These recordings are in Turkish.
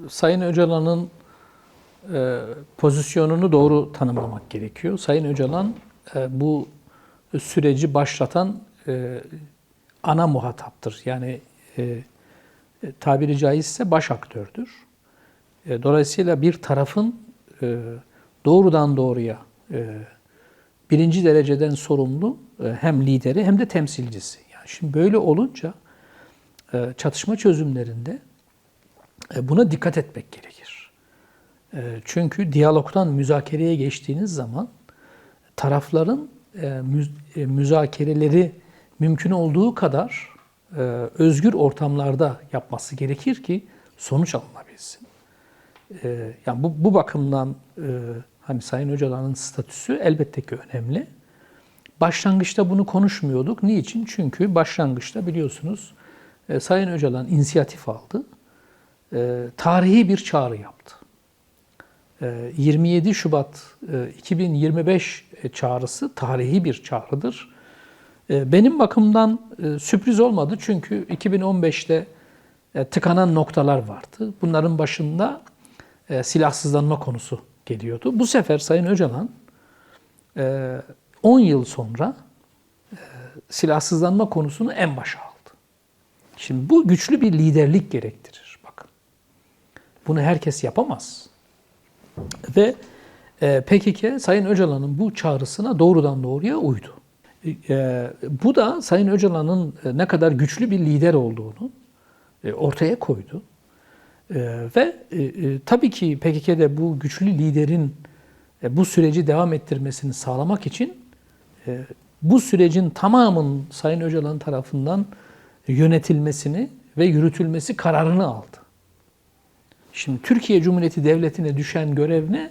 Sayın Öcalan'ın pozisyonunu doğru tanımlamak gerekiyor. Sayın Öcalan bu süreci başlatan ana muhataptır. Yani tabiri caizse baş aktördür. Dolayısıyla bir tarafın doğrudan doğruya birinci dereceden sorumlu hem lideri hem de temsilcisi. Yani şimdi böyle olunca çatışma çözümlerinde buna dikkat etmek gerekir. Çünkü diyalogdan müzakereye geçtiğiniz zaman tarafların müzakereleri mümkün olduğu kadar özgür ortamlarda yapması gerekir ki sonuç alınabilsin. Yani bu bakımdan hani Sayın Öcalan'ın statüsü elbette ki önemli. Başlangıçta bunu konuşmuyorduk. Niçin? Çünkü başlangıçta biliyorsunuz Sayın Öcalan inisiyatif aldı. Tarihi bir çağrı yaptı. 27 Şubat 2025 çağrısı tarihi bir çağrıdır. Benim bakımdan sürpriz olmadı çünkü 2015'te tıkanan noktalar vardı. Bunların başında silahsızlanma konusu geliyordu. Bu sefer Sayın Öcalan 10 yıl sonra silahsızlanma konusunu en başa aldı. Şimdi bu güçlü bir liderlik gerektirir. Bakın. Bunu herkes yapamaz. Ve PKK Sayın Öcalan'ın bu çağrısına doğrudan doğruya uydu. Bu da Sayın Öcalan'ın ne kadar güçlü bir lider olduğunu ortaya koydu. Ve tabii ki PKK'de bu güçlü liderin bu süreci devam ettirmesini sağlamak için bu sürecin tamamının Sayın Öcalan tarafından yönetilmesini ve yürütülmesi kararını aldı. Şimdi Türkiye Cumhuriyeti Devleti'ne düşen görev ne?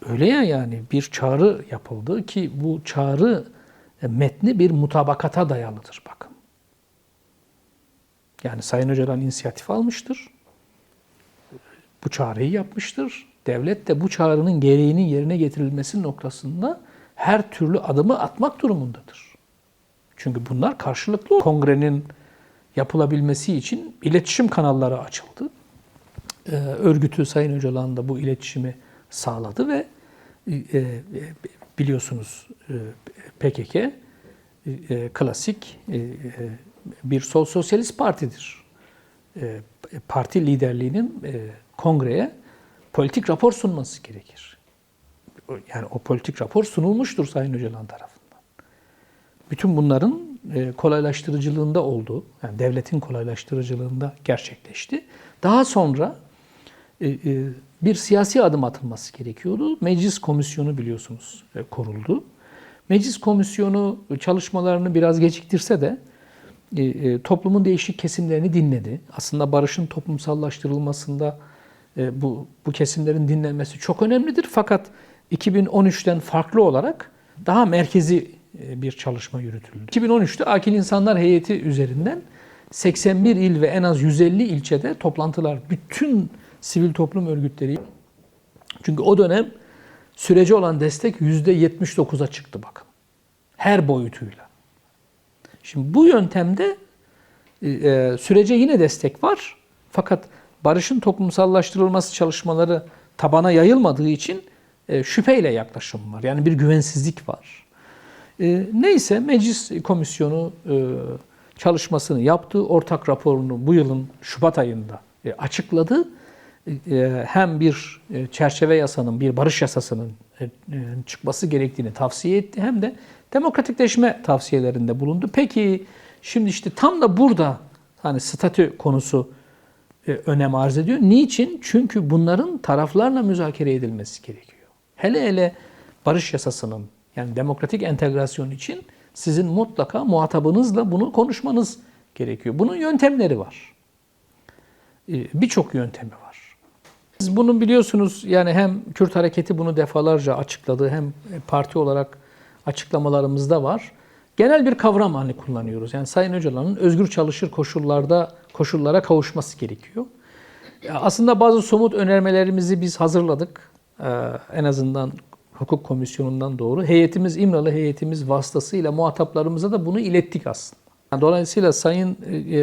Öyle ya, yani bir çağrı yapıldı ki bu çağrı metni bir mutabakata dayalıdır bakın. Yani Sayın Öcalan inisiyatif almıştır. Bu çağrıyı yapmıştır. Devlet de bu çağrının gereğinin yerine getirilmesi noktasında her türlü adımı atmak durumundadır. Çünkü bunlar karşılıklı. Kongrenin yapılabilmesi için iletişim kanalları açıldı. Örgütü Sayın Öcalan da bu iletişimi sağladı ve biliyorsunuz PKK klasik bir sol sosyalist partidir. Parti liderliğinin kongreye politik rapor sunması gerekir. Yani o politik rapor sunulmuştur Sayın Öcalan tarafından. Bütün bunların kolaylaştırıcılığında oldu. Yani devletin kolaylaştırıcılığında gerçekleşti. Daha sonra bir siyasi adım atılması gerekiyordu. Meclis komisyonu biliyorsunuz kuruldu. Meclis komisyonu çalışmalarını biraz geciktirse de toplumun değişik kesimlerini dinledi. Aslında barışın toplumsallaştırılmasında bu kesimlerin dinlenmesi çok önemlidir. Fakat 2013'ten farklı olarak daha merkezi bir çalışma yürütüldü. 2013'te Akil İnsanlar Heyeti üzerinden 81 il ve en az 150 ilçede toplantılar, bütün sivil toplum örgütleri. Çünkü o dönem sürece olan destek %79'a çıktı bakın. Her boyutuyla. Şimdi bu yöntemde sürece yine destek var. Fakat barışın toplumsallaştırılması çalışmaları tabana yayılmadığı için şüpheyle yaklaşım var. Yani bir güvensizlik var. Neyse meclis komisyonu çalışmasını yaptı. Ortak raporunu bu yılın Şubat ayında açıkladı. Hem bir çerçeve yasanın, bir barış yasasının çıkması gerektiğini tavsiye etti, hem de demokratikleşme tavsiyelerinde bulundu. Peki şimdi işte tam da burada hani statü konusu önem arz ediyor. Niçin? Çünkü bunların taraflarla müzakere edilmesi gerekiyor. Hele barış yasasının, yani demokratik entegrasyon için sizin mutlaka muhatabınızla bunu konuşmanız gerekiyor. Bunun yöntemleri var. Birçok yöntemi var. Siz bunu biliyorsunuz, yani hem Kürt Hareketi bunu defalarca açıkladı, hem parti olarak açıklamalarımızda var. Genel bir kavram hani kullanıyoruz. Yani Sayın Öcalan'ın özgür çalışır koşullara kavuşması gerekiyor. Aslında bazı somut önermelerimizi biz hazırladık. En azından hukuk komisyonundan doğru. İmralı heyetimiz vasıtasıyla muhataplarımıza da bunu ilettik aslında. Dolayısıyla Sayın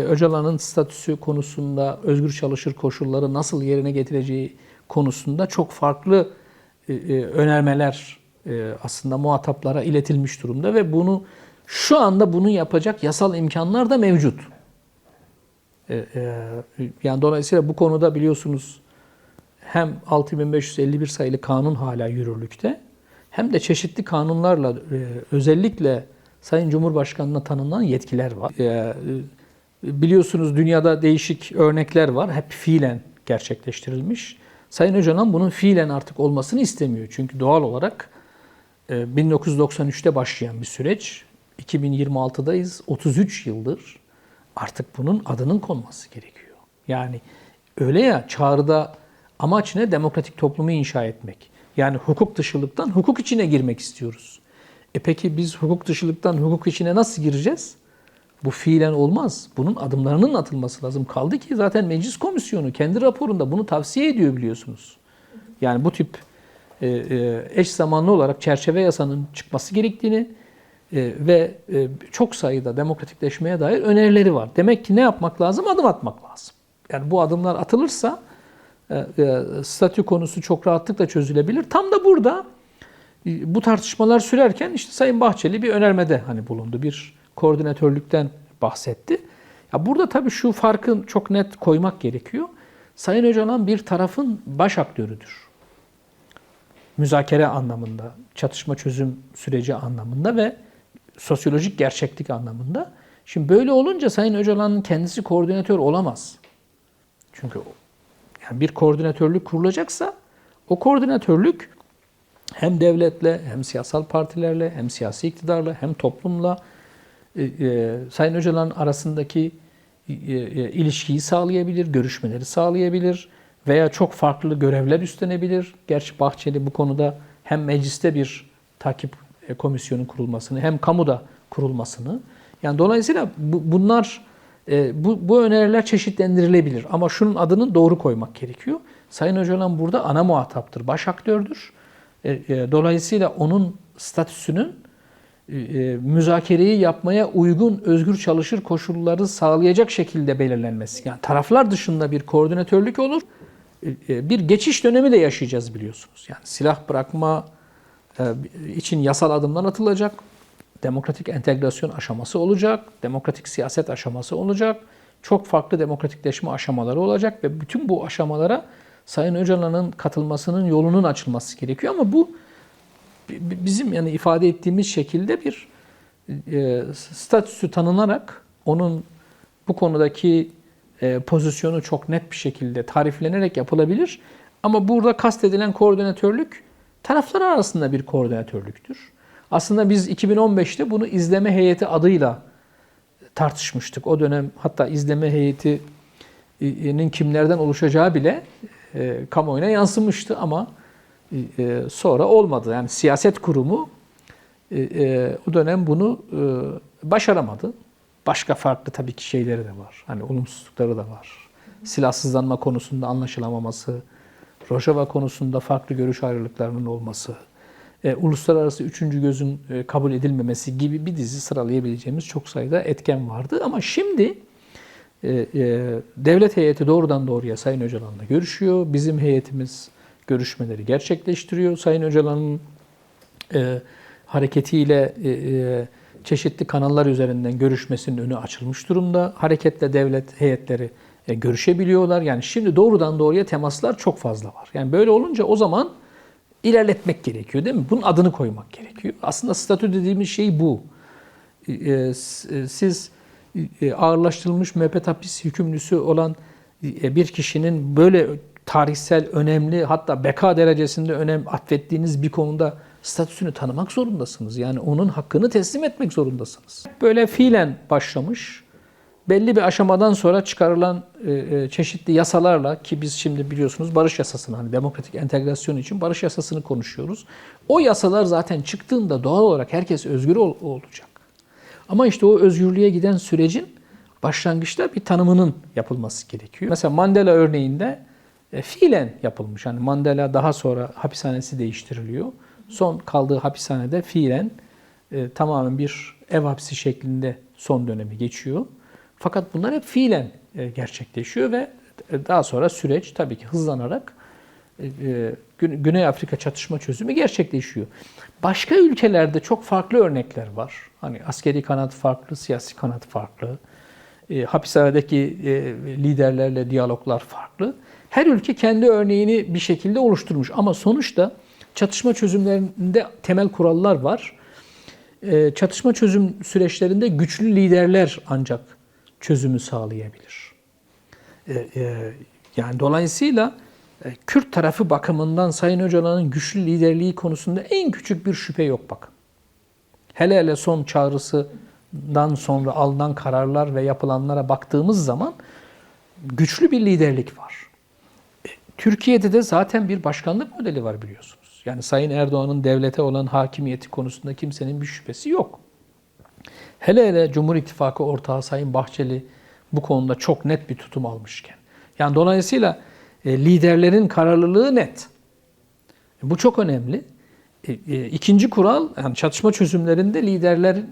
Öcalan'ın statüsü konusunda, özgür çalışır koşulları nasıl yerine getireceği konusunda çok farklı önermeler aslında muhataplara iletilmiş durumda ve şu anda bunu yapacak yasal imkanlar da mevcut. Yani dolayısıyla bu konuda biliyorsunuz hem 6551 sayılı kanun hala yürürlükte hem de çeşitli kanunlarla özellikle Sayın Cumhurbaşkanı'na tanınan yetkiler var. Biliyorsunuz dünyada değişik örnekler var. Hep fiilen gerçekleştirilmiş. Sayın Öcalan bunun fiilen artık olmasını istemiyor. Çünkü doğal olarak 1993'te başlayan bir süreç. 2026'dayız. 33 yıldır artık bunun adının konması gerekiyor. Yani öyle ya, çağrıda amaç ne? Demokratik toplumu inşa etmek. Yani hukuk dışılıktan hukuk içine girmek istiyoruz. Peki biz hukuk dışılıktan hukuk içine nasıl gireceğiz? Bu fiilen olmaz. Bunun adımlarının atılması lazım. Kaldı ki zaten Meclis Komisyonu kendi raporunda bunu tavsiye ediyor biliyorsunuz. Yani bu tip eş zamanlı olarak çerçeve yasanın çıkması gerektiğini ve çok sayıda demokratikleşmeye dair önerileri var. Demek ki ne yapmak lazım? Adım atmak lazım. Yani bu adımlar atılırsa statü konusu çok rahatlıkla çözülebilir. Tam da burada bu tartışmalar sürerken işte Sayın Bahçeli bir önermede bulundu. Bir koordinatörlükten bahsetti. Ya burada tabii şu farkı çok net koymak gerekiyor. Sayın Öcalan bir tarafın baş aktörüdür. Müzakere anlamında, çatışma çözüm süreci anlamında ve sosyolojik gerçeklik anlamında. Şimdi böyle olunca Sayın Öcalan'ın kendisi koordinatör olamaz. Çünkü bir koordinatörlük kurulacaksa o koordinatörlük hem devletle, hem siyasal partilerle, hem siyasi iktidarla, hem toplumla Sayın Öcalan arasındaki ilişkiyi sağlayabilir, görüşmeleri sağlayabilir veya çok farklı görevler üstlenebilir. Gerçi Bahçeli bu konuda hem mecliste bir takip komisyonu kurulmasını hem kamuda kurulmasını. Yani dolayısıyla bu öneriler çeşitlendirilebilir. Ama şunun adını doğru koymak gerekiyor. Sayın Öcalan burada ana muhataptır, baş aktördür. Dolayısıyla onun statüsünün müzakereyi yapmaya uygun özgür çalışır koşulları sağlayacak şekilde belirlenmesi. Yani taraflar dışında bir koordinatörlük olur. Bir geçiş dönemi de yaşayacağız biliyorsunuz. Yani silah bırakma için yasal adımlar atılacak. Demokratik entegrasyon aşaması olacak. Demokratik siyaset aşaması olacak. Çok farklı demokratikleşme aşamaları olacak ve bütün bu aşamalara Sayın Öcalan'ın katılmasının yolunun açılması gerekiyor. Ama bu bizim ifade ettiğimiz şekilde bir statüsü tanınarak onun bu konudaki pozisyonu çok net bir şekilde tariflenerek yapılabilir. Ama burada kastedilen koordinatörlük taraflar arasında bir koordinatörlüktür. Aslında biz 2015'te bunu izleme heyeti adıyla tartışmıştık. O dönem hatta izleme heyetinin kimlerden oluşacağı bile kamuoyuna yansımıştı ama sonra olmadı. Yani siyaset kurumu o dönem bunu başaramadı. Başka farklı tabii ki şeyleri de var. Olumsuzlukları da var. Silahsızlanma konusunda anlaşılamaması, Rojava konusunda farklı görüş ayrılıklarının olması, uluslararası üçüncü gözün kabul edilmemesi gibi bir dizi sıralayabileceğimiz çok sayıda etken vardı. Ama şimdi devlet heyeti doğrudan doğruya Sayın Öcalan'la görüşüyor. Bizim heyetimiz görüşmeleri gerçekleştiriyor. Sayın Öcalan'ın hareketiyle çeşitli kanallar üzerinden görüşmesinin önü açılmış durumda. Hareketle devlet heyetleri görüşebiliyorlar. Yani şimdi doğrudan doğruya temaslar çok fazla var. Yani böyle olunca o zaman ilerletmek gerekiyor değil mi? Bunun adını koymak gerekiyor. Aslında statü dediğimiz şey bu. Siz ağırlaştırılmış müebbet hapis hükümlüsü olan bir kişinin böyle tarihsel, önemli hatta beka derecesinde önem atfettiğiniz bir konuda statüsünü tanımak zorundasınız. Yani onun hakkını teslim etmek zorundasınız. Böyle fiilen başlamış, belli bir aşamadan sonra çıkarılan çeşitli yasalarla ki biz şimdi biliyorsunuz barış yasasını, demokratik entegrasyon için barış yasasını konuşuyoruz. O yasalar zaten çıktığında doğal olarak herkes özgür olacak. Ama işte o özgürlüğe giden sürecin başlangıçta bir tanımının yapılması gerekiyor. Mesela Mandela örneğinde fiilen yapılmış. Mandela daha sonra hapishanesi değiştiriliyor. Son kaldığı hapishanede fiilen tamamen bir ev hapsi şeklinde son dönemi geçiyor. Fakat bunlar hep fiilen gerçekleşiyor ve daha sonra süreç tabii ki hızlanarak Güney Afrika çatışma çözümü gerçekleşiyor. Başka ülkelerde çok farklı örnekler var. Hani askeri kanat farklı, siyasi kanat farklı. Hapishanedeki liderlerle diyaloglar farklı. Her ülke kendi örneğini bir şekilde oluşturmuş. Ama sonuçta çatışma çözümlerinde temel kurallar var. Çatışma çözüm süreçlerinde güçlü liderler ancak çözümü sağlayabilir. Yani dolayısıyla Kürt tarafı bakımından Sayın Öcalan'ın güçlü liderliği konusunda en küçük bir şüphe yok bakın. Hele hele son çağrısından sonra alınan kararlar ve yapılanlara baktığımız zaman güçlü bir liderlik var. Türkiye'de de zaten bir başkanlık modeli var biliyorsunuz. Yani Sayın Erdoğan'ın devlete olan hakimiyeti konusunda kimsenin bir şüphesi yok. Hele hele Cumhur İttifakı ortağı Sayın Bahçeli bu konuda çok net bir tutum almışken. Yani dolayısıyla liderlerin kararlılığı net. Bu çok önemli. İkinci kural, yani çatışma çözümlerinde liderlerin,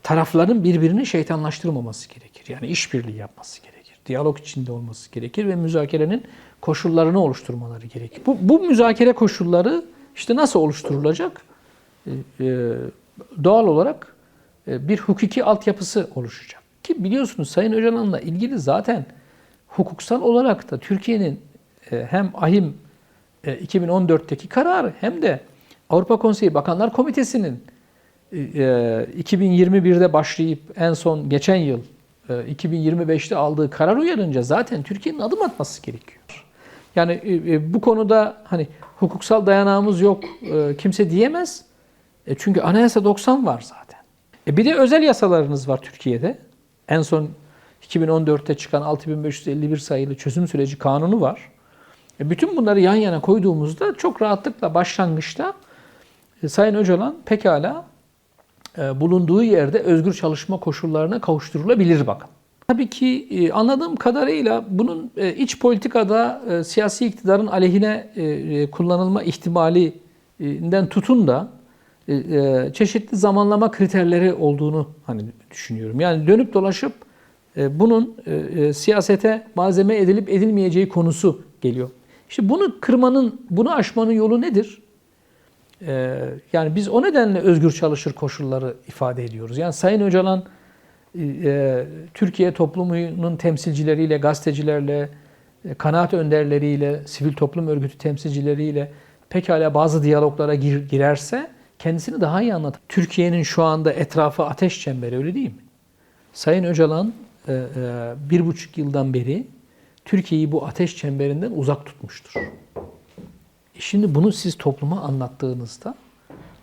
tarafların birbirini şeytanlaştırmaması gerekir. Yani işbirliği yapması gerekir. Diyalog içinde olması gerekir ve müzakerenin koşullarını oluşturmaları gerekir. Bu müzakere koşulları işte nasıl oluşturulacak? Doğal olarak bir hukuki altyapısı oluşacak. Ki biliyorsunuz Sayın Öcalan'la ilgili zaten hukuksal olarak da Türkiye'nin hem AİHM 2014'teki kararı hem de Avrupa Konseyi Bakanlar Komitesi'nin 2021'de başlayıp en son geçen yıl 2025'te aldığı karar uyarınca zaten Türkiye'nin adım atması gerekiyor. Yani bu konuda hani hukuksal dayanağımız yok kimse diyemez. Çünkü Anayasa 90 var zaten. Bir de özel yasalarınız var Türkiye'de. En son 2014'te çıkan 6551 sayılı çözüm süreci kanunu var. Bütün bunları yan yana koyduğumuzda çok rahatlıkla başlangıçta Sayın Öcalan pekala bulunduğu yerde özgür çalışma koşullarına kavuşturulabilir bakın. Tabii ki anladığım kadarıyla bunun iç politikada siyasi iktidarın aleyhine kullanılma ihtimalinden tutun da çeşitli zamanlama kriterleri olduğunu hani düşünüyorum. Yani dönüp dolaşıp bunun siyasete malzeme edilip edilmeyeceği konusu geliyor. İşte bunu kırmanın, bunu aşmanın yolu nedir? Yani biz o nedenle özgür çalışır koşulları ifade ediyoruz. Yani Sayın Öcalan Türkiye toplumunun temsilcileriyle, gazetecilerle, kanaat önderleriyle, sivil toplum örgütü temsilcileriyle pekala bazı diyaloglara girerse kendisini daha iyi anlatır. Türkiye'nin şu anda etrafı ateş çemberi, öyle değil mi? Sayın Öcalan 1,5 yıldan beri Türkiye'yi bu ateş çemberinden uzak tutmuştur. Şimdi bunu siz topluma anlattığınızda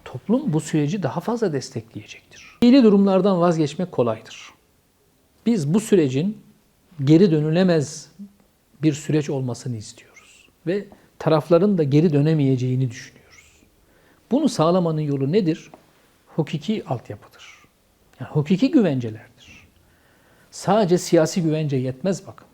toplum bu süreci daha fazla destekleyecektir. Fiili durumlardan vazgeçmek kolaydır. Biz bu sürecin geri dönülemez bir süreç olmasını istiyoruz. Ve tarafların da geri dönemeyeceğini düşünüyoruz. Bunu sağlamanın yolu nedir? Hukuki altyapıdır. Yani hukuki güvencelerdir. Sadece siyasi güvence yetmez bakın.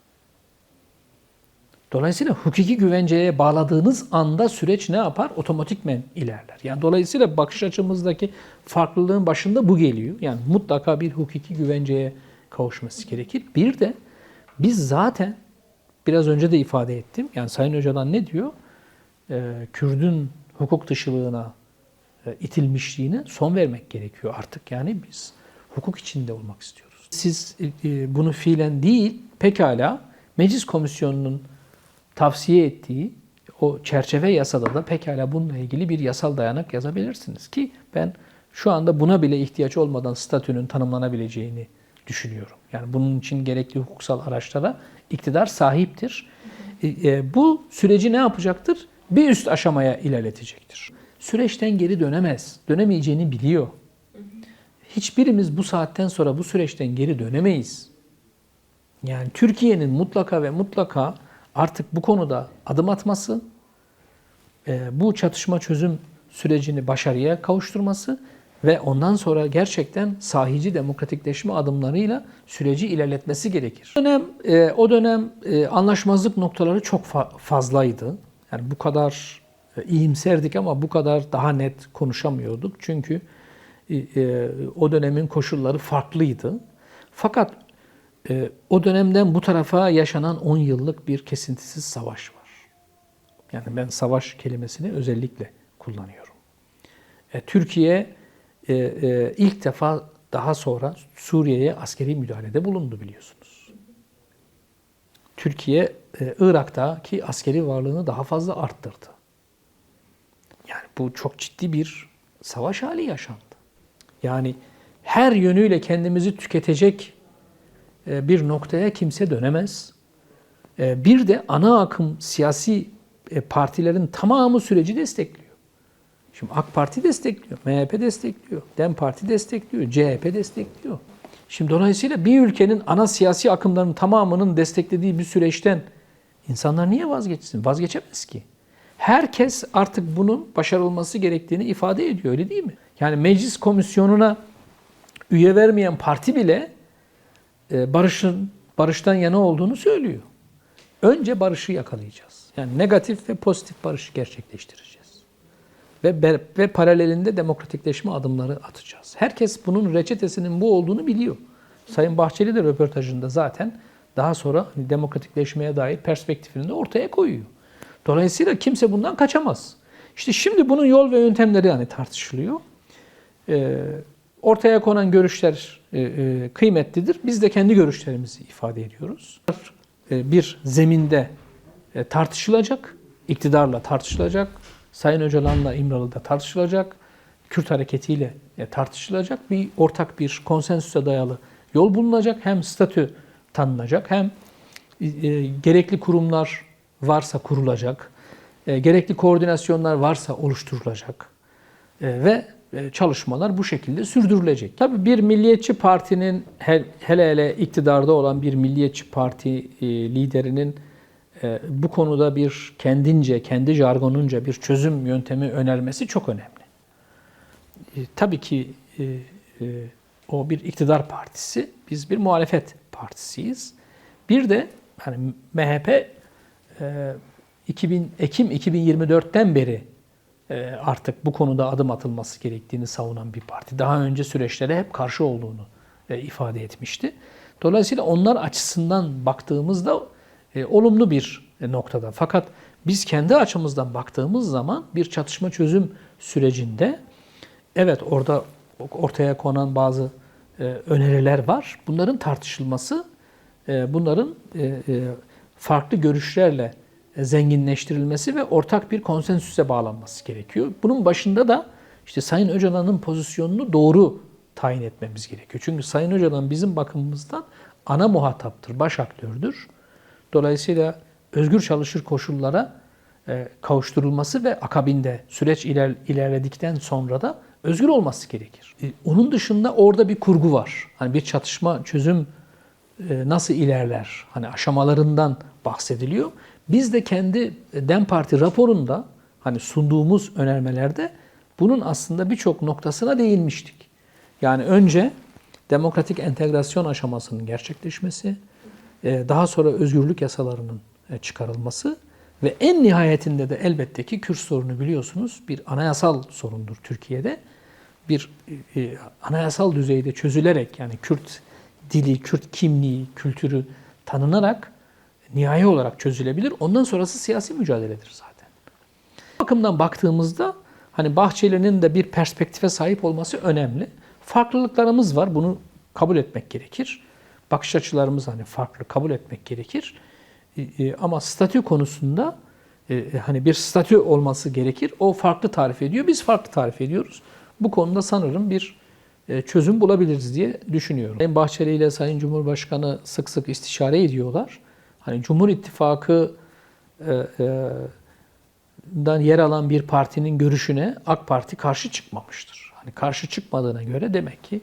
Dolayısıyla hukuki güvenceye bağladığınız anda süreç ne yapar? Otomatikmen ilerler. Yani dolayısıyla bakış açımızdaki farklılığın başında bu geliyor. Yani mutlaka bir hukuki güvenceye kavuşması gerekir. Bir de biz zaten biraz önce de ifade ettim. Yani Sayın Öcalan ne diyor? Kürt'ün hukuk dışılığına itilmişliğine son vermek gerekiyor artık. Yani biz hukuk içinde olmak istiyoruz. Siz bunu fiilen değil, pekala Meclis Komisyonu'nun tavsiye ettiği o çerçeve yasada da pekala bununla ilgili bir yasal dayanak yazabilirsiniz ki ben şu anda buna bile ihtiyaç olmadan statünün tanımlanabileceğini düşünüyorum. Yani bunun için gerekli hukuksal araçlara iktidar sahiptir. Bu süreci ne yapacaktır? Bir üst aşamaya ilerletecektir. Süreçten geri dönemez. Dönemeyeceğini biliyor. Hiçbirimiz bu saatten sonra bu süreçten geri dönemeyiz. Yani Türkiye'nin mutlaka ve mutlaka artık bu konuda adım atması, bu çatışma çözüm sürecini başarıya kavuşturması ve ondan sonra gerçekten sahici demokratikleşme adımlarıyla süreci ilerletmesi gerekir. O dönem anlaşmazlık noktaları çok fazlaydı. Yani bu kadar iyimserdik ama bu kadar daha net konuşamıyorduk. Çünkü O dönemin koşulları farklıydı. Fakat o dönemden bu tarafa yaşanan 10 yıllık bir kesintisiz savaş var. Yani ben savaş kelimesini özellikle kullanıyorum. Türkiye ilk defa daha sonra Suriye'ye askeri müdahalede bulundu biliyorsunuz. Türkiye Irak'taki askeri varlığını daha fazla arttırdı. Yani bu çok ciddi bir savaş hali yaşandı. Yani her yönüyle kendimizi tüketecek bir noktaya kimse dönemez. Bir de ana akım siyasi partilerin tamamı süreci destekliyor. Şimdi AK Parti destekliyor, MHP destekliyor, DEM Parti destekliyor, CHP destekliyor. Şimdi dolayısıyla bir ülkenin ana siyasi akımlarının tamamının desteklediği bir süreçten insanlar niye vazgeçsin? Vazgeçemez ki. Herkes artık bunun başarılması gerektiğini ifade ediyor, öyle değil mi? Yani meclis komisyonuna üye vermeyen parti bile barıştan yana olduğunu söylüyor. Önce barışı yakalayacağız. Yani negatif ve pozitif barışı gerçekleştireceğiz. Ve paralelinde demokratikleşme adımları atacağız. Herkes bunun reçetesinin bu olduğunu biliyor. Sayın Bahçeli de röportajında zaten daha sonra demokratikleşmeye dair perspektifini de ortaya koyuyor. Dolayısıyla kimse bundan kaçamaz. İşte şimdi bunun yol ve yöntemleri tartışılıyor. Ortaya konan görüşler kıymetlidir. Biz de kendi görüşlerimizi ifade ediyoruz. Bir zeminde tartışılacak, iktidarla tartışılacak, Sayın Öcalan'la İmralı'da tartışılacak, Kürt hareketiyle tartışılacak, ortak bir konsensüse dayalı yol bulunacak. Hem statü tanınacak, hem gerekli kurumlar varsa kurulacak, gerekli koordinasyonlar varsa oluşturulacak ve çalışmalar bu şekilde sürdürülecek. Tabii bir milliyetçi partinin, hele iktidarda olan bir milliyetçi parti liderinin bu konuda bir kendince, kendi jargonunca bir çözüm yöntemi önermesi çok önemli. Tabii ki o bir iktidar partisi, biz bir muhalefet partisiyiz. Bir de hani MHP Ekim 2024'ten beri artık bu konuda adım atılması gerektiğini savunan bir parti. Daha önce süreçlere hep karşı olduğunu ifade etmişti. Dolayısıyla onlar açısından baktığımızda olumlu bir noktada. Fakat biz kendi açımızdan baktığımız zaman bir çatışma çözüm sürecinde evet orada ortaya konan bazı öneriler var. Bunların tartışılması, bunların farklı görüşlerle zenginleştirilmesi ve ortak bir konsensüse bağlanması gerekiyor. Bunun başında da işte Sayın Öcalan'ın pozisyonunu doğru tayin etmemiz gerekiyor. Çünkü Sayın Öcalan bizim bakımımızdan ana muhataptır, baş aktördür. Dolayısıyla özgür çalışır koşullara kavuşturulması ve akabinde süreç ilerledikten sonra da özgür olması gerekir. Onun dışında orada bir kurgu var. Hani bir çatışma çözüm nasıl ilerler? Hani aşamalarından bahsediliyor. Biz de kendi DEM Parti raporunda hani sunduğumuz önermelerde bunun aslında birçok noktasına değinmiştik. Yani önce demokratik entegrasyon aşamasının gerçekleşmesi, daha sonra özgürlük yasalarının çıkarılması ve en nihayetinde de elbette ki Kürt sorunu biliyorsunuz bir anayasal sorundur Türkiye'de. Bir anayasal düzeyde çözülerek yani Kürt dili, Kürt kimliği, kültürü tanınarak nihai olarak çözülebilir. Ondan sonrası siyasi mücadeledir zaten. Bu bakımdan baktığımızda hani Bahçeli'nin de bir perspektife sahip olması önemli. Farklılıklarımız var. Bunu kabul etmek gerekir. Bakış açılarımız hani farklı kabul etmek gerekir. Ama statü konusunda hani bir statü olması gerekir. O farklı tarif ediyor. Biz farklı tarif ediyoruz. Bu konuda sanırım bir çözüm bulabiliriz diye düşünüyorum. Sayın Bahçeli ile Sayın Cumhurbaşkanı sık sık istişare ediyorlar. Hani Cumhur İttifakı'dan yer alan bir partinin görüşüne AK Parti karşı çıkmamıştır. Hani karşı çıkmadığına göre demek ki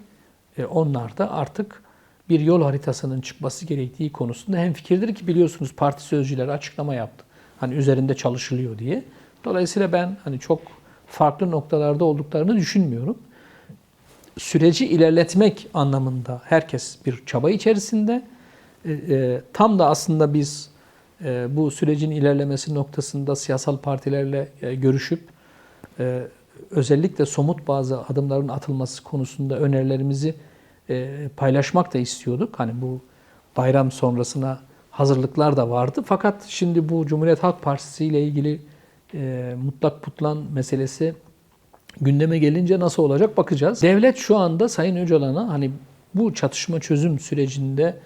onlar da artık bir yol haritasının çıkması gerektiği konusunda hemfikirdir ki biliyorsunuz parti sözcüleri açıklama yaptı. Hani üzerinde çalışılıyor diye. Dolayısıyla ben hani çok farklı noktalarda olduklarını düşünmüyorum. Süreci ilerletmek anlamında herkes bir çaba içerisinde. Tam da aslında biz bu sürecin ilerlemesi noktasında siyasal partilerle görüşüp özellikle somut bazı adımların atılması konusunda önerilerimizi paylaşmak da istiyorduk. Hani bu bayram sonrasına hazırlıklar da vardı. Fakat şimdi bu Cumhuriyet Halk Partisi ile ilgili mutlak putlan meselesi gündeme gelince nasıl olacak bakacağız. Devlet şu anda Sayın Öcalan'a hani bu çatışma çözüm sürecinde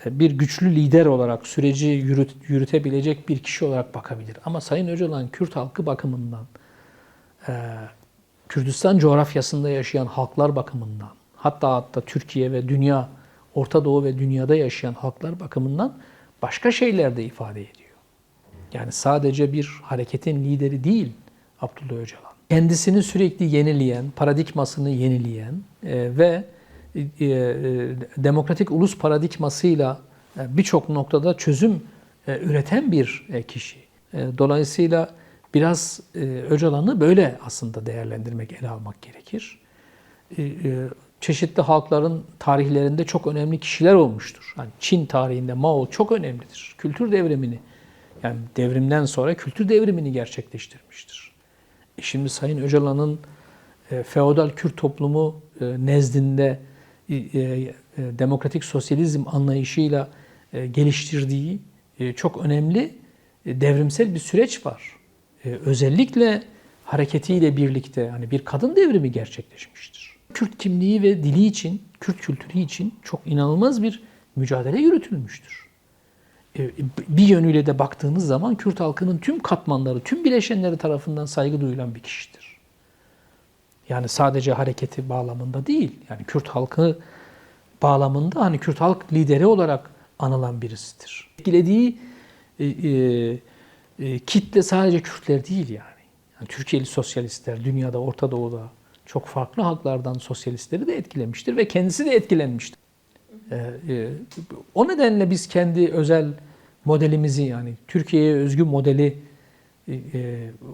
bir güçlü lider olarak süreci yürütebilecek bir kişi olarak bakabilir. Ama Sayın Öcalan Kürt halkı bakımından, Kürdistan coğrafyasında yaşayan halklar bakımından, hatta Türkiye ve dünya, Orta Doğu ve dünyada yaşayan halklar bakımından başka şeyler de ifade ediyor. Yani sadece bir hareketin lideri değil Abdullah Öcalan. Kendisini sürekli yenileyen, paradigmasını yenileyen ve demokratik ulus paradigmasıyla birçok noktada çözüm üreten bir kişi. Dolayısıyla biraz Öcalan'ı böyle aslında değerlendirmek, ele almak gerekir. Çeşitli halkların tarihlerinde çok önemli kişiler olmuştur. Yani Çin tarihinde Mao çok önemlidir. Kültür devrimini, yani devrimden sonra kültür devrimini gerçekleştirmiştir. Şimdi Sayın Öcalan'ın feodal Kürt toplumu nezdinde demokratik sosyalizm anlayışıyla geliştirdiği çok önemli devrimsel bir süreç var. Özellikle hareketiyle birlikte hani bir kadın devrimi gerçekleşmiştir. Kürt kimliği ve dili için, Kürt kültürü için çok inanılmaz bir mücadele yürütülmüştür. Bir yönüyle de baktığınız zaman Kürt halkının tüm katmanları, tüm bileşenleri tarafından saygı duyulan bir kişidir. Yani sadece hareketi bağlamında değil, yani Kürt halkı bağlamında hani Kürt halk lideri olarak anılan birisidir. Etkilediği kitle sadece Kürtler değil yani. Türkiye'li sosyalistler, dünyada, Orta Doğu'da çok farklı halklardan sosyalistleri de etkilemiştir ve kendisi de etkilenmiştir. O nedenle biz kendi özel modelimizi, yani Türkiye'ye özgü modeli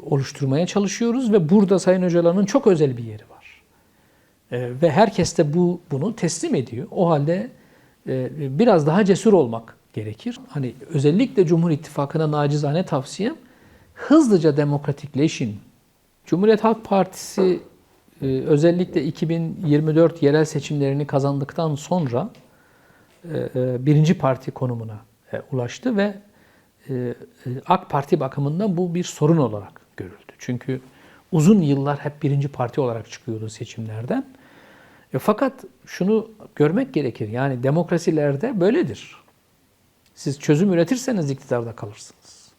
oluşturmaya çalışıyoruz ve burada Sayın Öcalan'ın çok özel bir yeri var. Ve herkes de bunu teslim ediyor. O halde biraz daha cesur olmak gerekir. Hani özellikle Cumhur İttifakı'na nacizane tavsiyem, hızlıca demokratikleşin. Cumhuriyet Halk Partisi özellikle 2024 yerel seçimlerini kazandıktan sonra birinci parti konumuna ulaştı ve AK Parti bakımından bu bir sorun olarak görüldü. Çünkü uzun yıllar hep birinci parti olarak çıkıyordu seçimlerden. Fakat şunu görmek gerekir, yani demokrasilerde böyledir. Siz çözüm üretirseniz iktidarda kalırsınız.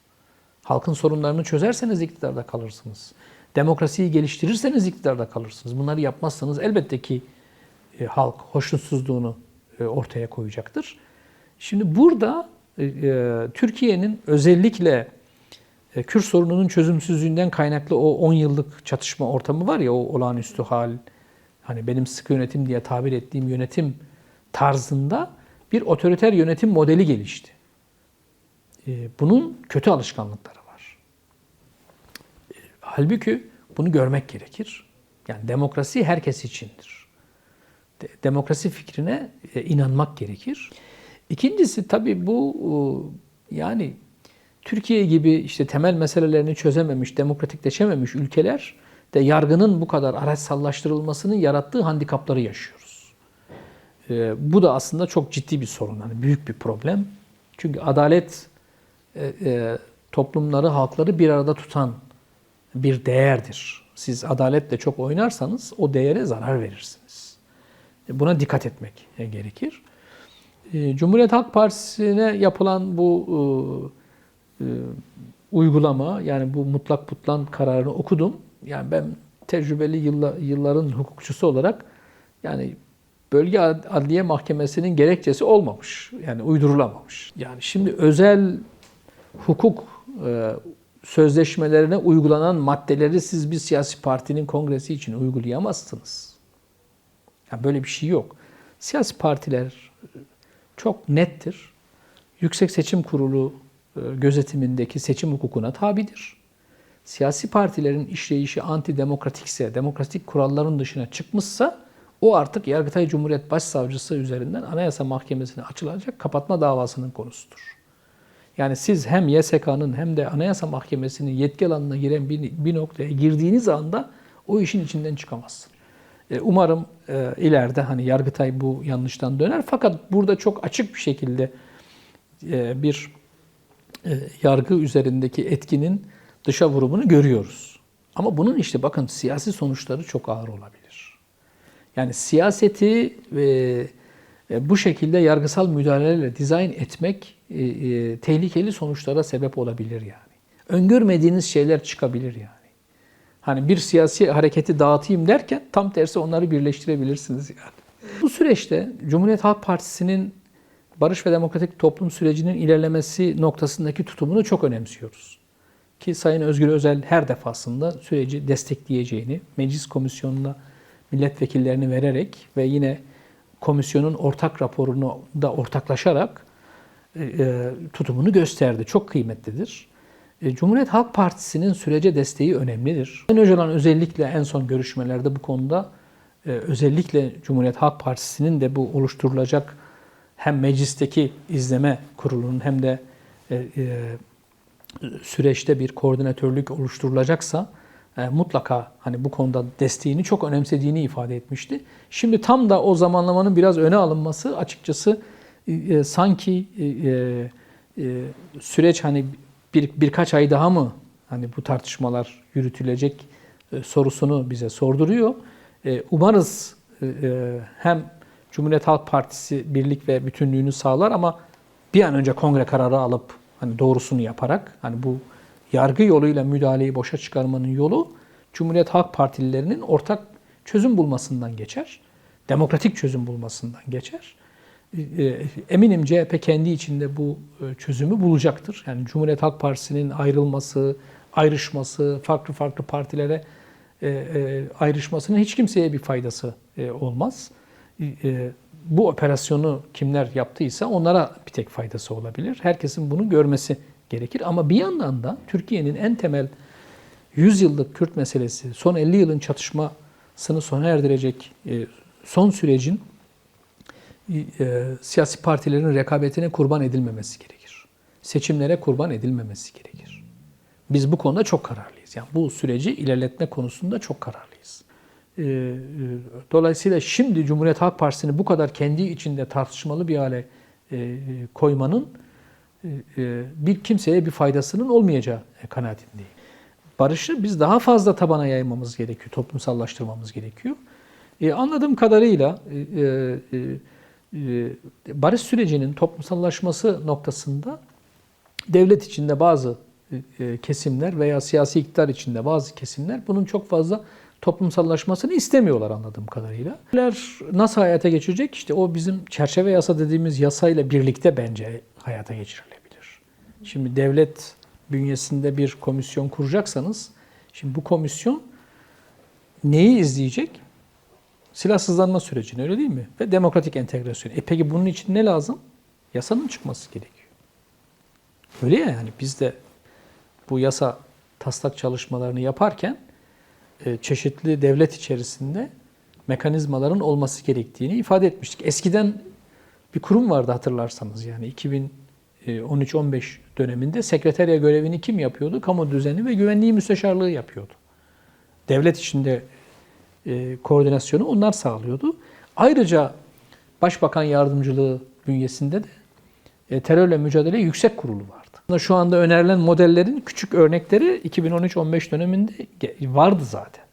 Halkın sorunlarını çözerseniz iktidarda kalırsınız. Demokrasiyi geliştirirseniz iktidarda kalırsınız. Bunları yapmazsanız elbette ki halk hoşnutsuzluğunu ortaya koyacaktır. Şimdi burada Türkiye'nin özellikle Kürt sorununun çözümsüzlüğünden kaynaklı o 10 yıllık çatışma ortamı var ya, o olağanüstü hal, hani benim sıkı yönetim diye tabir ettiğim yönetim tarzında bir otoriter yönetim modeli gelişti. Bunun kötü alışkanlıkları var. Halbuki bunu görmek gerekir. Yani demokrasi herkes içindir. Demokrasi fikrine inanmak gerekir. İkincisi tabii bu yani Türkiye gibi işte temel meselelerini çözememiş, demokratikleşememiş ülkeler de yargının bu kadar araçsallaştırılmasının yarattığı handikapları yaşıyoruz. Bu da aslında çok ciddi bir sorun, hani büyük bir problem. Çünkü adalet toplumları, halkları bir arada tutan bir değerdir. Siz adaletle çok oynarsanız o değere zarar verirsiniz. Buna dikkat etmek gerekir. Cumhuriyet Halk Partisi'ne yapılan bu uygulama, yani bu mutlak putlan kararını okudum. Yani ben tecrübeli yılların hukukçusu olarak, yani Bölge Adliye Mahkemesi'nin gerekçesi olmamış. Yani uydurulamamış. Yani şimdi özel hukuk sözleşmelerine uygulanan maddeleri siz bir siyasi partinin kongresi için uygulayamazsınız. Yani böyle bir şey yok. Siyasi partiler çok nettir. Yüksek Seçim Kurulu gözetimindeki seçim hukukuna tabidir. Siyasi partilerin işleyişi antidemokratikse, demokratik kuralların dışına çıkmışsa o artık Yargıtay Cumhuriyet Başsavcısı üzerinden Anayasa Mahkemesi'ne açılacak kapatma davasının konusudur. Yani siz hem YSK'nın hem de Anayasa Mahkemesi'nin yetki alanına giren bir noktaya girdiğiniz anda O işin içinden çıkamazsın. Umarım ileride hani Yargıtay bu yanlıştan döner. Fakat burada çok açık bir şekilde bir yargı üzerindeki etkinin dışa vurumunu görüyoruz. Ama bunun işte bakın siyasi sonuçları çok ağır olabilir. Yani siyaseti bu şekilde yargısal müdahalelerle dizayn etmek tehlikeli sonuçlara sebep olabilir yani. Öngörmediğiniz şeyler çıkabilir yani. Hani bir siyasi hareketi dağıtayım derken tam tersi onları birleştirebilirsiniz yani. Bu süreçte Cumhuriyet Halk Partisi'nin barış ve demokratik toplum sürecinin ilerlemesi noktasındaki tutumunu çok önemsiyoruz. Ki Sayın Özgür Özel her defasında süreci destekleyeceğini, meclis komisyonuna milletvekillerini vererek ve yine komisyonun ortak raporunu da ortaklaşarak tutumunu gösterdi. Çok kıymetlidir. Cumhuriyet Halk Partisi'nin sürece desteği önemlidir. Sayın Öcalan özellikle en son görüşmelerde bu konuda özellikle Cumhuriyet Halk Partisi'nin de bu oluşturulacak hem meclisteki izleme kurulunun hem de süreçte bir koordinatörlük oluşturulacaksa mutlaka hani bu konuda desteğini çok önemsediğini ifade etmişti. Şimdi tam da o zamanlamanın biraz öne alınması açıkçası sanki süreç hani birkaç ay daha mı hani bu tartışmalar yürütülecek sorusunu bize sorduruyor. Umarız hem Cumhuriyet Halk Partisi birlik ve bütünlüğünü sağlar ama bir an önce kongre kararı alıp hani doğrusunu yaparak hani bu yargı yoluyla müdahaleyi boşa çıkarmanın yolu Cumhuriyet Halk Partililerinin ortak çözüm bulmasından geçer. Demokratik çözüm bulmasından geçer. Eminim CHP kendi içinde bu çözümü bulacaktır. Yani Cumhuriyet Halk Partisi'nin ayrılması, ayrışması, farklı farklı partilere ayrışmasının hiç kimseye bir faydası olmaz. Bu operasyonu kimler yaptıysa onlara bir tek faydası olabilir. Herkesin bunu görmesi gerekir. Ama bir yandan da Türkiye'nin en temel 100 yıllık Kürt meselesi, son 50 yılın çatışmasını sona erdirecek son sürecin siyasi partilerin rekabetine kurban edilmemesi gerekir. Seçimlere kurban edilmemesi gerekir. Biz bu konuda çok kararlıyız. Yani bu süreci ilerletme konusunda çok kararlıyız. Dolayısıyla şimdi Cumhuriyet Halk Partisi'ni bu kadar kendi içinde tartışmalı bir hale koymanın bir kimseye bir faydasının olmayacağı kanaatindeyim. Barışı biz daha fazla tabana yaymamız gerekiyor, toplumsallaştırmamız gerekiyor. Anladığım kadarıyla barış sürecinin toplumsallaşması noktasında devlet içinde bazı kesimler veya siyasi iktidar içinde bazı kesimler bunun çok fazla toplumsallaşmasını istemiyorlar anladığım kadarıyla. Nasıl hayata geçirecek? İşte o bizim çerçeve yasa dediğimiz yasayla birlikte bence hayata geçirilebilir. Şimdi devlet bünyesinde bir komisyon kuracaksanız, şimdi bu komisyon neyi izleyecek? Silahsızlanma sürecini, öyle değil mi? Ve demokratik entegrasyon. Peki bunun için ne lazım? Yasanın çıkması gerekiyor. Öyle ya, yani biz de bu yasa taslak çalışmalarını yaparken çeşitli devlet içerisinde mekanizmaların olması gerektiğini ifade etmiştik. Eskiden bir kurum vardı hatırlarsanız, yani 2013-15 döneminde sekreterya görevini kim yapıyordu? Kamu Düzeni ve Güvenliği Müsteşarlığı yapıyordu. Devlet içinde koordinasyonu onlar sağlıyordu. Ayrıca Başbakan Yardımcılığı bünyesinde de terörle mücadele yüksek kurulu vardı. Şu anda önerilen modellerin küçük örnekleri 2013-15 döneminde vardı zaten.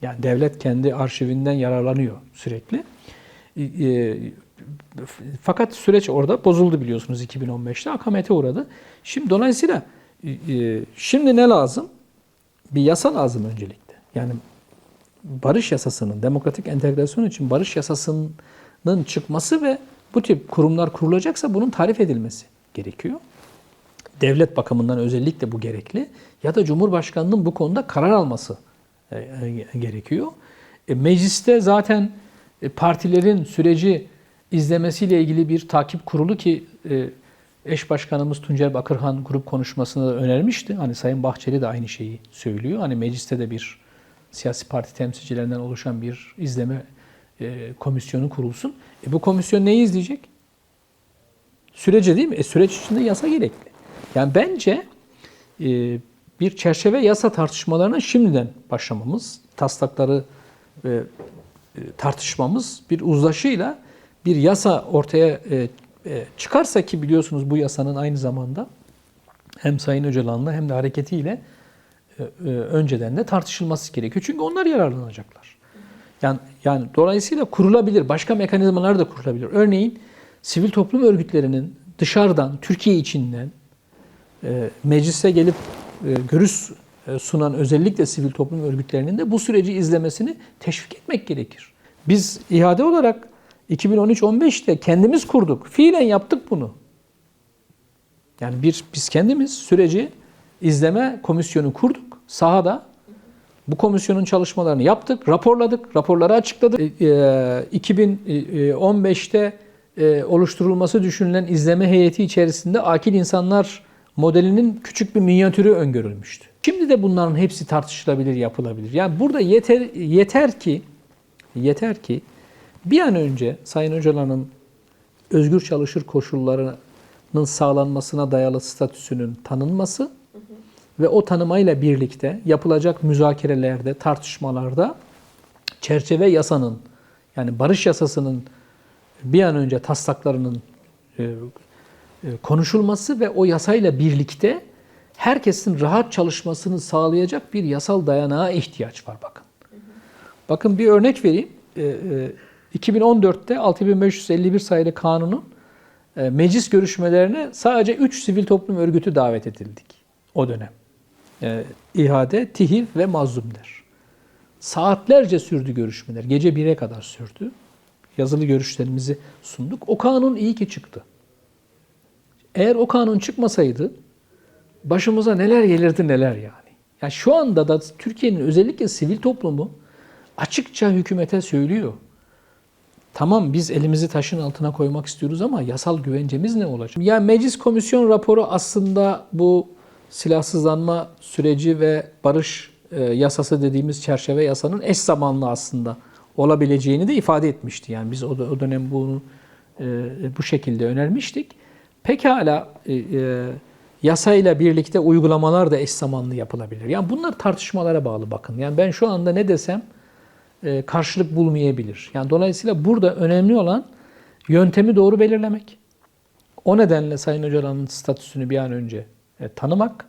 Yani devlet kendi arşivinden yararlanıyor sürekli. Fakat süreç orada bozuldu biliyorsunuz 2015'te. Akamete uğradı. Şimdi dolayısıyla şimdi ne lazım? Bir yasa lazım öncelikle. Yani barış yasasının, demokratik entegrasyon için barış yasasının çıkması ve bu tip kurumlar kurulacaksa bunun tarif edilmesi gerekiyor. Devlet bakımından özellikle bu gerekli. Ya da Cumhurbaşkanı'nın bu konuda karar alması gerekiyor. Mecliste zaten partilerin süreci izlemesiyle ilgili bir takip kurulu ki eş başkanımız Tuncer Bakırhan grup konuşmasında da önermişti. Hani Sayın Bahçeli de aynı şeyi söylüyor. Hani mecliste de bir siyasi parti temsilcilerinden oluşan bir izleme komisyonu kurulsun. Bu komisyon neyi izleyecek? Süreci değil mi? Süreç içinde yasa gerekli. Yani bence bir çerçeve yasa tartışmalarına şimdiden başlamamız, taslakları tartışmamız, bir uzlaşıyla bir yasa ortaya çıkarsa ki biliyorsunuz bu yasanın aynı zamanda hem Sayın Öcalan'la hem de hareketiyle önceden de tartışılması gerekiyor. Çünkü onlar yararlanacaklar. Yani dolayısıyla kurulabilir, başka mekanizmalar da kurulabilir. Örneğin sivil toplum örgütlerinin dışarıdan, Türkiye içinden meclise gelip görüş sunan özellikle sivil toplum örgütlerinin de bu süreci izlemesini teşvik etmek gerekir. Biz İHA'de olarak 2013-15'te kendimiz kurduk. Fiilen yaptık bunu. Yani biz kendimiz süreci izleme komisyonu kurduk sahada. Bu komisyonun çalışmalarını yaptık, raporladık, raporları açıkladık. 2015'te oluşturulması düşünülen izleme heyeti içerisinde akil insanlar modelinin küçük bir minyatürü öngörülmüştü. Şimdi de bunların hepsi tartışılabilir, yapılabilir. Yani burada yeter ki bir an önce Sayın Öcalan'ın özgür çalışır koşullarının sağlanmasına dayalı statüsünün tanınması ve o tanımayla birlikte yapılacak müzakerelerde, tartışmalarda çerçeve yasanın, yani barış yasasının bir an önce taslaklarının konuşulması ve o yasayla birlikte herkesin rahat çalışmasını sağlayacak bir yasal dayanağa ihtiyaç var bakın. Bakın bir örnek vereyim. 2014'te 6551 sayılı kanunun meclis görüşmelerine sadece 3 sivil toplum örgütü davet edildik o dönem. İHA'de, TİHİV ve Mazlumder. Saatlerce sürdü görüşmeler. Gece 1'e kadar sürdü. Yazılı görüşlerimizi sunduk. O kanun iyi ki çıktı. Eğer o kanun çıkmasaydı başımıza neler gelirdi neler yani. Yani şu anda da Türkiye'nin özellikle sivil toplumu açıkça hükümete söylüyor. Tamam biz elimizi taşın altına koymak istiyoruz ama yasal güvencemiz ne olacak? Yani meclis komisyon raporu aslında bu silahsızlanma süreci ve barış yasası dediğimiz çerçeve yasanın eş zamanlı aslında olabileceğini de ifade etmişti. Yani biz o dönem bunu bu şekilde önermiştik. Pekala yasayla birlikte uygulamalar da eş zamanlı yapılabilir. Yani bunlar tartışmalara bağlı bakın. Yani ben şu anda ne desem karşılık bulmayabilir. Yani dolayısıyla burada önemli olan yöntemi doğru belirlemek. O nedenle Sayın Öcalan'ın statüsünü bir an önce tanımak,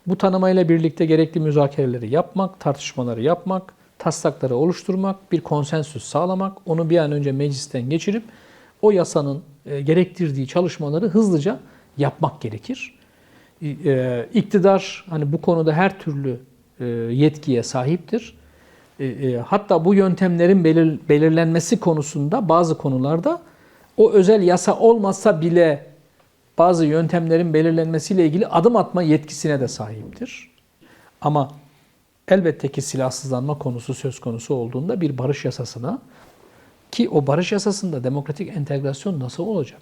bu tanımayla birlikte gerekli müzakereleri yapmak, tartışmaları yapmak, taslakları oluşturmak, bir konsensüs sağlamak, onu bir an önce meclisten geçirip o yasanın gerektirdiği çalışmaları hızlıca yapmak gerekir. İktidar hani bu konuda her türlü yetkiye sahiptir. Hatta bu yöntemlerin belirlenmesi konusunda bazı konularda o özel yasa olmasa bile bazı yöntemlerin belirlenmesiyle ilgili adım atma yetkisine de sahiptir. Ama elbette ki silahsızlanma konusu söz konusu olduğunda bir barış yasasına, ki o barış yasasında demokratik entegrasyon nasıl olacak?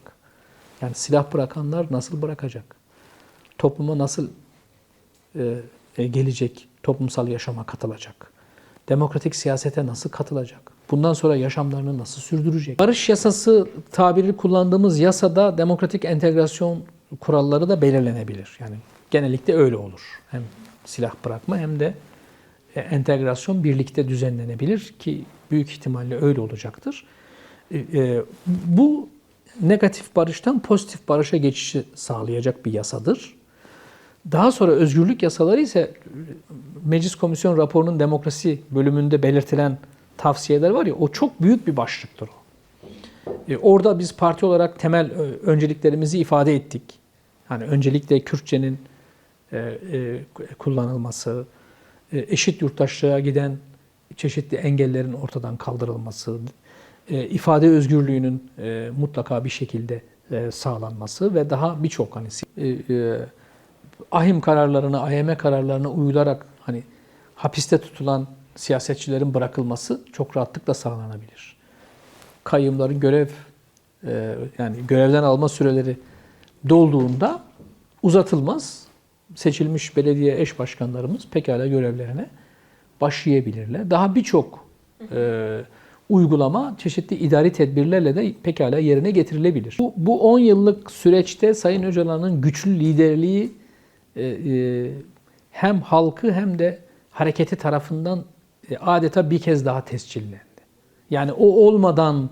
Yani silah bırakanlar nasıl bırakacak? Topluma nasıl gelecek, toplumsal yaşama katılacak? Demokratik siyasete nasıl katılacak? Bundan sonra yaşamlarını nasıl sürdürecek? Barış yasası tabiri kullandığımız yasada demokratik entegrasyon kuralları da belirlenebilir. Yani genellikle öyle olur. Hem silah bırakma hem de entegrasyon birlikte düzenlenebilir ki büyük ihtimalle öyle olacaktır. Bu negatif barıştan pozitif barışa geçişi sağlayacak bir yasadır. Daha sonra özgürlük yasaları ise Meclis Komisyon raporunun demokrasi bölümünde belirtilen tavsiyeler var ya, o çok büyük bir başlıktır o. Orada biz parti olarak temel önceliklerimizi ifade ettik. Yani öncelikle Kürtçenin kullanılması, eşit yurttaşlığa giden çeşitli engellerin ortadan kaldırılması, ifade özgürlüğünün mutlaka bir şekilde sağlanması ve daha birçok hani ahim kararlarına, AYM kararlarına uyularak hani hapiste tutulan siyasetçilerin bırakılması çok rahatlıkla sağlanabilir. Kayyımların yani görevden alma süreleri dolduğunda uzatılmaz. Seçilmiş belediye eş başkanlarımız pekala görevlerine başlayabilirler. Daha birçok uygulama çeşitli idari tedbirlerle de pekala yerine getirilebilir. Bu 10 yıllık süreçte Sayın Öcalan'ın güçlü liderliği hem halkı hem de hareketi tarafından adeta bir kez daha tescillendi. Yani o olmadan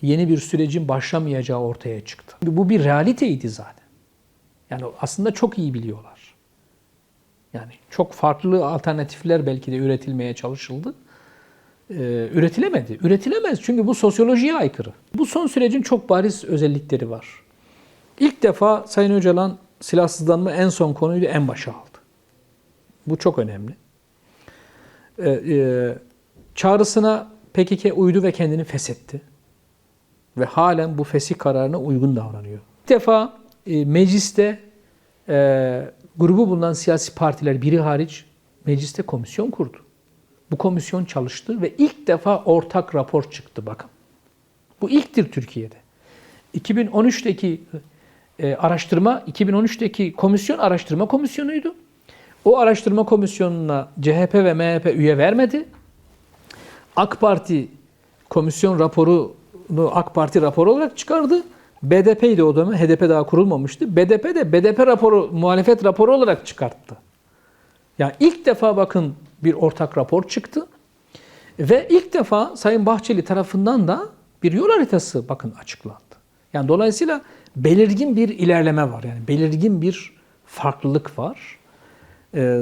yeni bir sürecin başlamayacağı ortaya çıktı. Bu bir realiteydi zaten. Yani aslında çok iyi biliyorlar. Yani çok farklı alternatifler belki de üretilmeye çalışıldı. Üretilemedi. Üretilemez çünkü bu sosyolojiye aykırı. Bu son sürecin çok bariz özellikleri var. İlk defa Sayın Öcalan silahsızlanma en son konuyu en başa aldı. Bu çok önemli. Çağrısına PKK uydu ve kendini feshetti. Ve halen bu fesih kararına uygun davranıyor. İlk defa mecliste grubu bulunan siyasi partiler biri hariç mecliste komisyon kurdu. Bu komisyon çalıştı ve ilk defa ortak rapor çıktı bakın. Bu ilktir Türkiye'de. 2013'teki araştırma, 2013'teki komisyon araştırma komisyonuydu. O araştırma komisyonuna CHP ve MHP üye vermedi. AK Parti komisyon raporunu AK Parti raporu olarak çıkardı. BDP'ydi o dönem. HDP daha kurulmamıştı. BDP de BDP raporu, muhalefet raporu olarak çıkarttı. Yani ilk defa bakın bir ortak rapor çıktı. Ve ilk defa Sayın Bahçeli tarafından da bir yol haritası bakın açıklandı. Yani dolayısıyla belirgin bir ilerleme var. Yani belirgin bir farklılık var.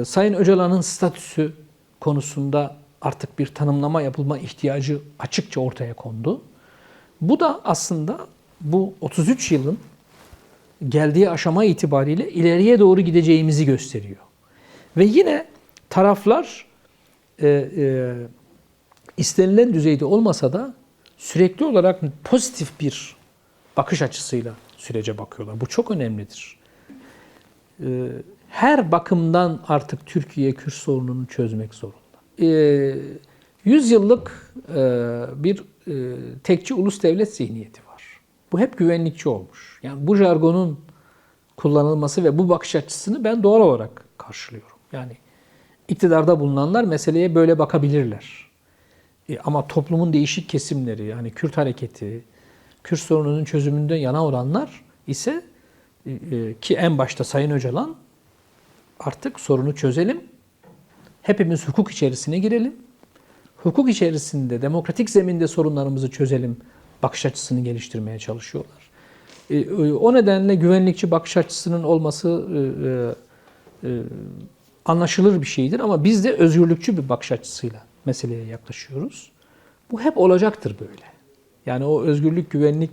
Sayın Öcalan'ın statüsü konusunda artık bir tanımlama yapılma ihtiyacı açıkça ortaya kondu. Bu da aslında bu 33 yılın geldiği aşama itibariyle ileriye doğru gideceğimizi gösteriyor. Ve yine taraflar istenilen düzeyde olmasa da sürekli olarak pozitif bir bakış açısıyla sürece bakıyorlar. Bu çok önemlidir. Her bakımdan artık Türkiye Kürt sorununu çözmek zorunda. 100 yıllık bir tekçi ulus devlet zihniyeti var. Bu hep güvenlikçi olmuş. Yani bu jargonun kullanılması ve bu bakış açısını ben doğal olarak karşılıyorum. Yani iktidarda bulunanlar meseleye böyle bakabilirler. Ama toplumun değişik kesimleri, yani Kürt hareketi, Kürt sorununun çözümünden yana olanlar ise ki en başta Sayın Öcalan artık sorunu çözelim, hepimiz hukuk içerisine girelim, hukuk içerisinde, demokratik zeminde sorunlarımızı çözelim bakış açısını geliştirmeye çalışıyorlar. O nedenle güvenlikçi bakış açısının olması anlaşılır bir şeydir ama biz de özgürlükçü bir bakış açısıyla meseleye yaklaşıyoruz. Bu hep olacaktır böyle. Yani o özgürlük güvenlik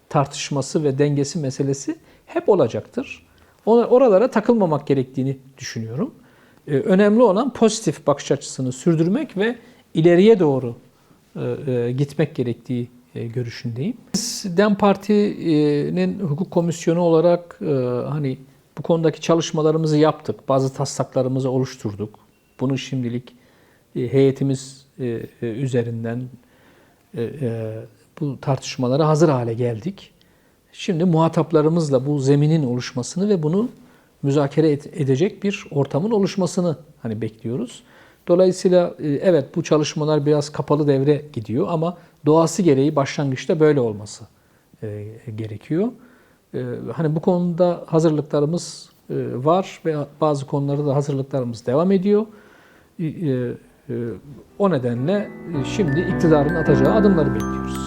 tartışması ve dengesi meselesi hep olacaktır. Oralara takılmamak gerektiğini düşünüyorum. Önemli olan pozitif bakış açısını sürdürmek ve ileriye doğru gitmek gerektiği görüşündeyim. Biz DEM Parti'nin hukuk komisyonu olarak hani bu konudaki çalışmalarımızı yaptık. Bazı taslaklarımızı oluşturduk. Bunu şimdilik heyetimiz üzerinden bu tartışmalara hazır hale geldik. Şimdi muhataplarımızla bu zeminin oluşmasını ve bunu müzakere edecek bir ortamın oluşmasını hani bekliyoruz. Dolayısıyla evet bu çalışmalar biraz kapalı devre gidiyor ama doğası gereği başlangıçta böyle olması gerekiyor. Hani bu konuda hazırlıklarımız var ve bazı konularda da hazırlıklarımız devam ediyor. O nedenle şimdi iktidarın atacağı adımları bekliyoruz.